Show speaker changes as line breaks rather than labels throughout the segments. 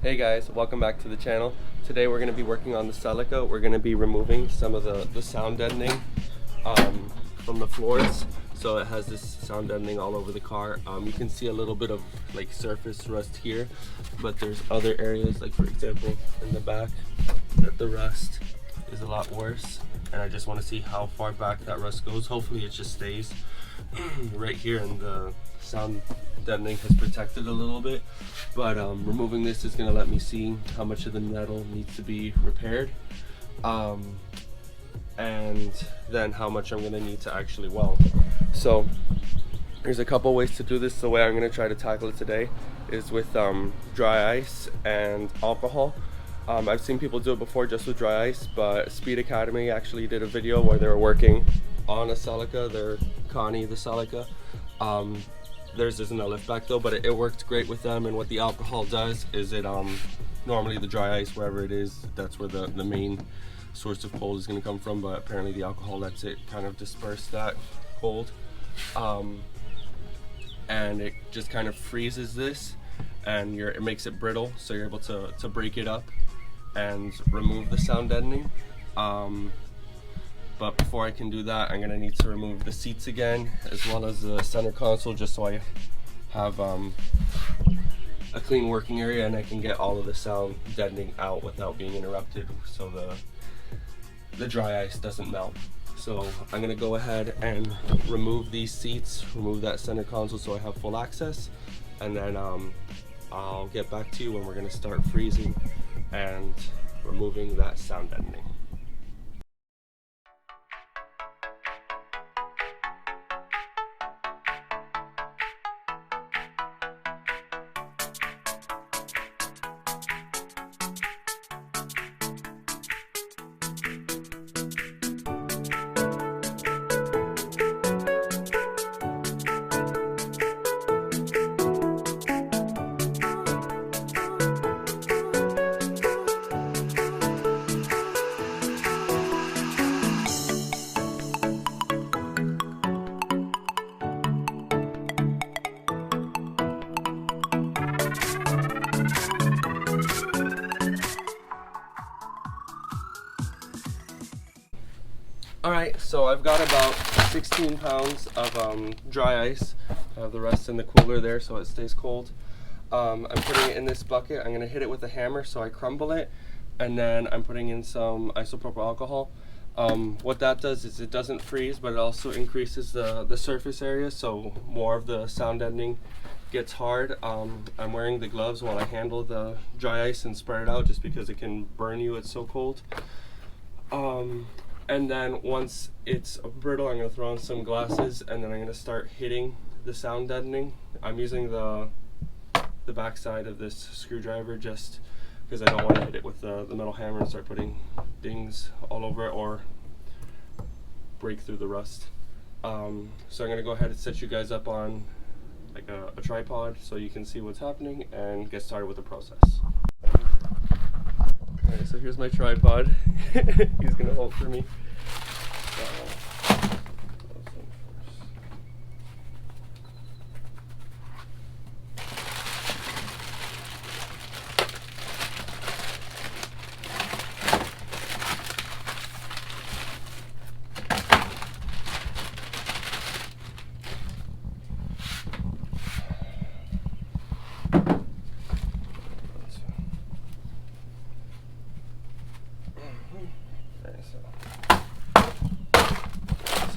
Hey guys, welcome back to the channel. Today we're going to be working on the Celica. We're going to be removing some of the sound deadening from the floors. So it has this sound deadening all over the car. You can see a little bit of like surface rust here, but there's other areas, like for example in the back, that the rust is a lot worse. And I just want to see how far back that rust goes. Hopefully it just stays right here, and the sound deadening has protected a little bit, but removing this is going to let me see how much of the metal needs to be repaired, and then how much I'm going to need to actually weld. So there's a couple ways to do this. The way I'm going to try to tackle it today is with dry ice and alcohol. I've seen people do it before just with dry ice, but Speed Academy actually did a video where they were working on a Celica. They're Connie the Celica. Theirs isn't a lift back though, but it worked great with them. And what the alcohol does is it normally the dry ice, wherever it is, that's where the main source of cold is going to come from, but apparently the alcohol lets it kind of disperse that cold, and it just kind of freezes this, and it makes it brittle, so you're able to break it up and remove the sound deadening. But before I can do that, I'm gonna need to remove the seats again, as well as the center console, just so I have a clean working area and I can get all of the sound deadening out without being interrupted, so the dry ice doesn't melt. So I'm gonna go ahead and remove these seats, remove that center console so I have full access, and then I'll get back to you when we're gonna start freezing and removing that sound deadening. Alright, so I've got about 16 pounds of dry ice. I have the rest in the cooler there so it stays cold. I'm putting it in this bucket. I'm going to hit it with a hammer so I crumble it, and then I'm putting in some isopropyl alcohol. What that does is it doesn't freeze, but it also increases the surface area, so more of the sound deadening gets hard. I'm wearing the gloves while I handle the dry ice and spread it out, just because it can burn you, it's so cold. And then once it's brittle, I'm going to throw on some glasses, and then I'm going to start hitting the sound deadening. I'm using the back side of this screwdriver just because I don't want to hit it with the metal hammer and start putting dings all over it or break through the rust. So I'm going to go ahead and set you guys up on like a tripod so you can see what's happening and get started with the process. Okay, so here's my tripod. He's gonna hold for me.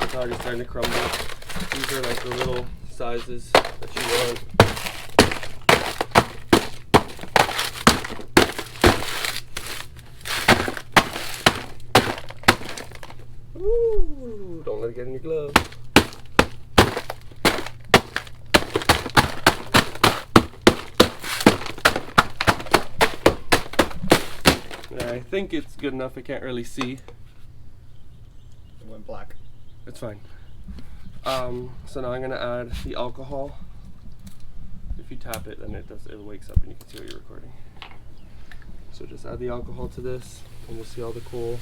It's already starting to crumble. These are like the little sizes that you want. Ooh, don't let it get in your glove. Yeah, I think it's good enough. I can't really see.
It went black.
It's fine. So now I'm gonna add the alcohol. If you tap it, then it wakes up and you can see what you're recording. So just add the alcohol to this, and you'll see all the cool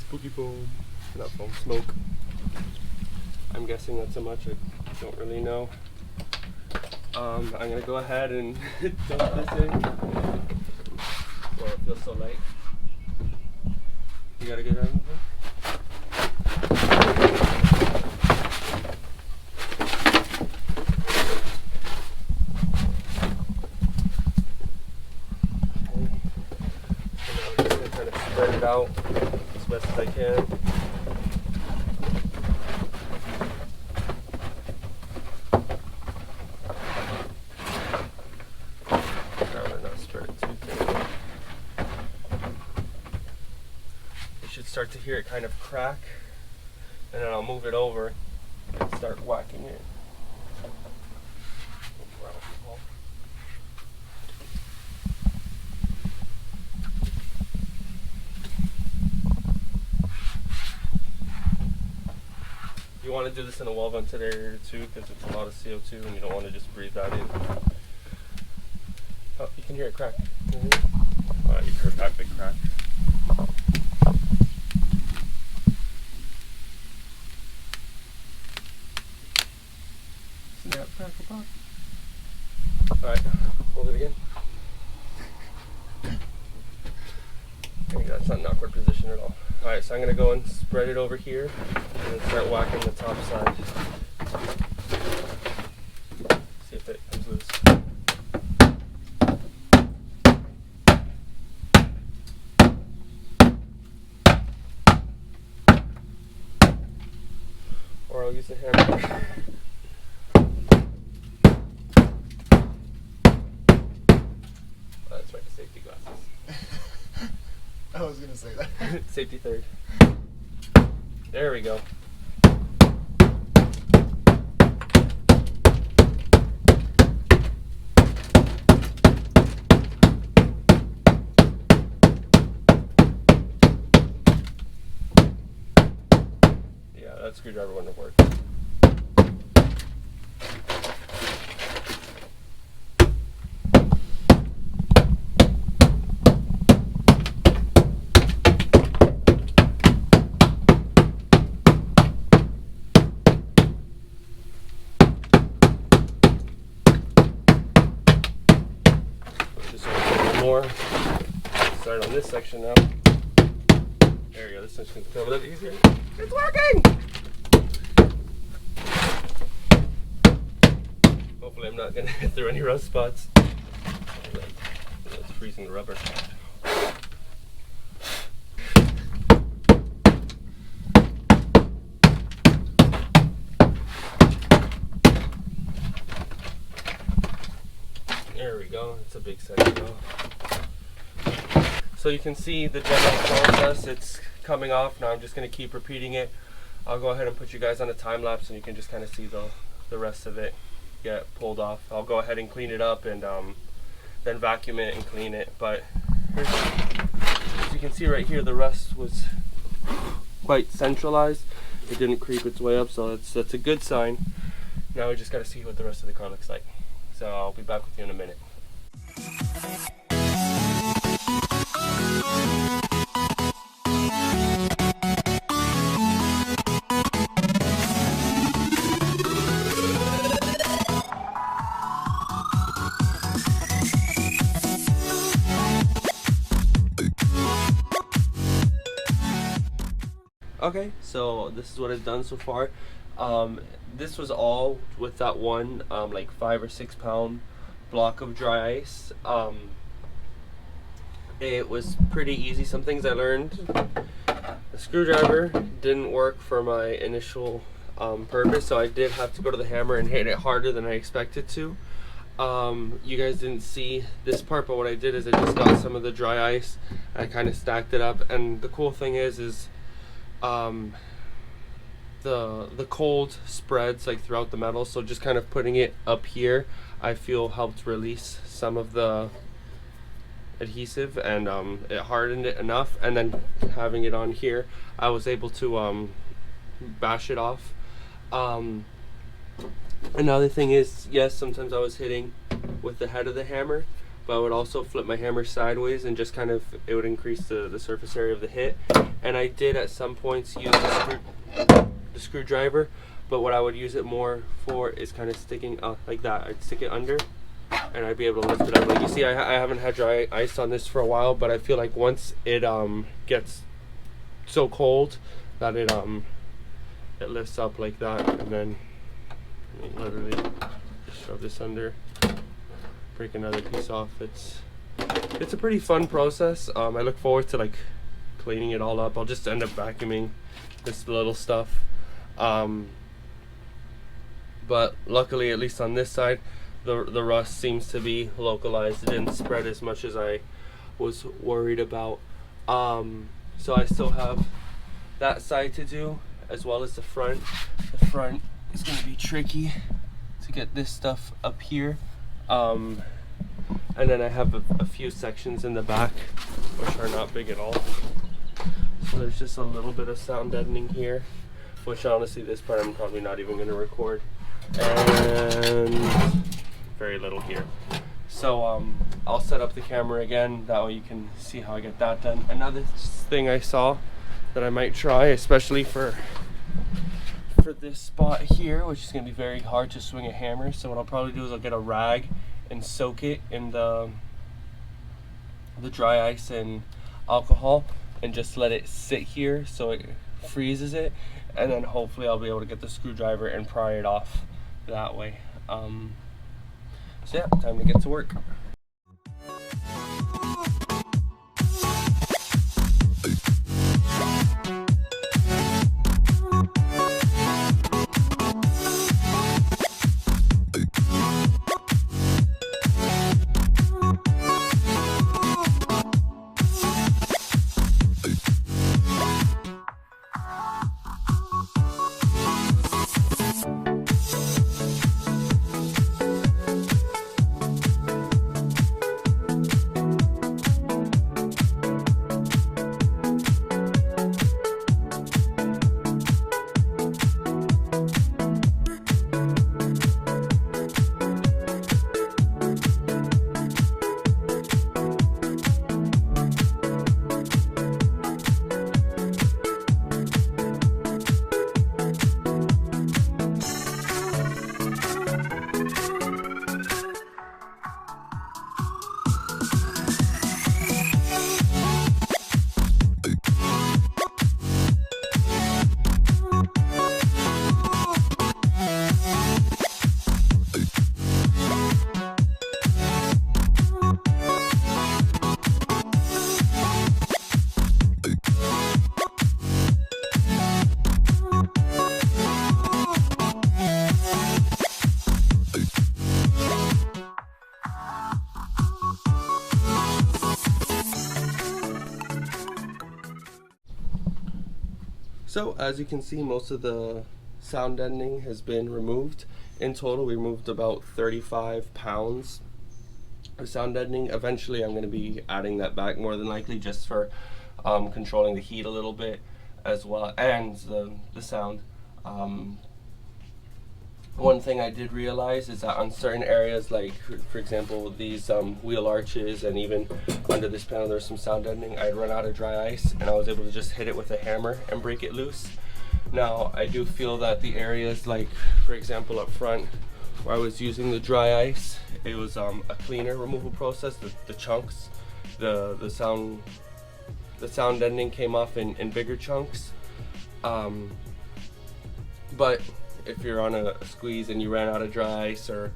spooky foam, not foam, smoke. I'm guessing that's how much. I don't really know. I'm gonna go ahead and dump this in. Well, it feels so light. You gotta get out of there. Spread it out as best as I can. Rather not spread it too thin. You should start to hear it kind of crack, and then I'll move it over and start whacking it. You want to do this in a well ventilator too, because it's a lot of CO2 and you don't want to just breathe that in. Oh, you can hear it crack. Oh, you heard that big crack.
Snap, crackle, pop.
Alright, hold it again. I think that's not an awkward position at all. Alright, so I'm going to go and spread it over here and then start whacking the top side. See if it comes loose. Or I'll use the hammer. That's right, safety glasses.
I was gonna say that.
Safety third. There we go. Yeah, that screwdriver wouldn't have worked. More. Start on this section now. There we go. This section's coming a little easier. It's working! Hopefully I'm not going to hit through any rust spots. It's freezing the rubber. There we go. It's a big section now. So you can see the general process. It's coming off. Now I'm just going to keep repeating it. I'll go ahead and put you guys on a time lapse and you can just kind of see the rest of it get pulled off. I'll go ahead and clean it up and then vacuum it and clean it. But as you can see right here, the rust was quite centralized. It didn't creep its way up, so that's a good sign. Now we just got to see what the rest of the car looks like. So I'll be back with you in a minute. Okay, so this is what I've done so far. This was all with that one like 5 or 6 pound block of dry ice. It was pretty easy. Some things I learned. The screwdriver didn't work for my initial purpose, so I did have to go to the hammer and hit it harder than I expected to. You guys didn't see this part, but what I did is I just got some of the dry ice. I kind of stacked it up, and the cool thing is the cold spreads like throughout the metal, so just kind of putting it up here I feel helped release some of the adhesive, and it hardened it enough, and then having it on here I was able to bash it off. Another thing is, yes, sometimes I was hitting with the head of the hammer, but I would also flip my hammer sideways and just kind of, it would increase the surface area of the hit. And I did at some points use the screwdriver, but what I would use it more for is kind of sticking up like that. I'd stick it under and I'd be able to lift it up. Like you see, I haven't had dry ice on this for a while, but I feel like once it gets so cold that it lifts up like that, and then literally just shove this under, break another piece off. It's a pretty fun process. I look forward to like cleaning it all up. I'll just end up vacuuming this little stuff. But luckily, at least on this side, the rust seems to be localized. It didn't spread as much as I was worried about. So I still have that side to do, as well as the front. The front is going to be tricky to get this stuff up here. And then I have a few sections in the back, which are not big at all. So there's just a little bit of sound deadening here, which honestly this part I'm probably not even going to record. And very little here. So I'll set up the camera again, that way you can see how I get that done. Another thing I saw that I might try, especially for this spot here, which is going to be very hard to swing a hammer. So what I'll probably do is I'll get a rag and soak it in the dry ice and alcohol and just let it sit here so it freezes it, and then hopefully I'll be able to get the screwdriver and pry it off that way. So yeah, time to get to work. So as you can see, most of the sound deadening has been removed. In total, we removed about 35 pounds of sound deadening. Eventually, I'm going to be adding that back, more than likely, just for controlling the heat a little bit as well, and the sound. One thing I did realize is that on certain areas, like for example these wheel arches, and even under this panel there's some sound deadening, I'd run out of dry ice and I was able to just hit it with a hammer and break it loose. Now I do feel that the areas, like for example up front where I was using the dry ice, it was a cleaner removal process. The chunks, the sound deadening came off in bigger chunks. But if you're on a squeeze and you ran out of dry ice, or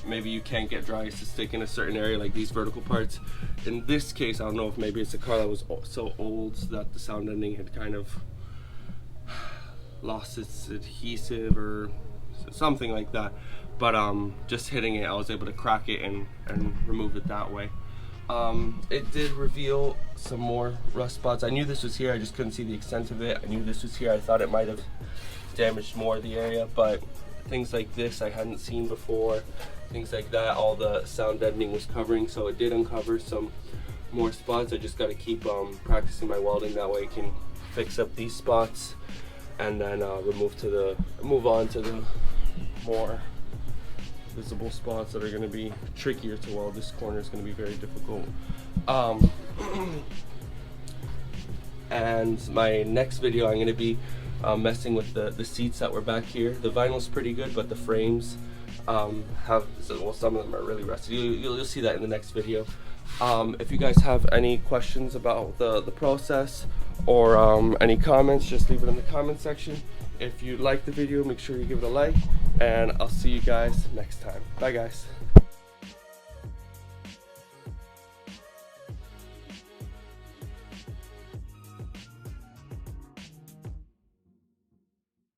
maybe you can't get dry ice to stick in a certain area, like these vertical parts. In this case, I don't know if maybe it's a car that was so old that the sound deadening had kind of lost its adhesive or something like that. But just hitting it, I was able to crack it and remove it that way. It did reveal some more rust spots. I knew this was here, I just couldn't see the extent of it. I knew this was here, I thought it might have damaged more of the area, but things like this I hadn't seen before. Things like that, all the sound deadening was covering, so it did uncover some more spots. I just got to keep practicing my welding, that way I can fix up these spots and then move on to the more visible spots that are going to be trickier to weld. This corner is going to be very difficult. And my next video, I'm going to be messing with the seats that were back here. The vinyl's pretty good, but the frames have, well, some of them are really rusty. You'll see that in the next video. If you guys have any questions about the process or any comments, just leave it in the comment section. If you like the video, make sure you give it a like, and I'll see you guys next time. Bye guys.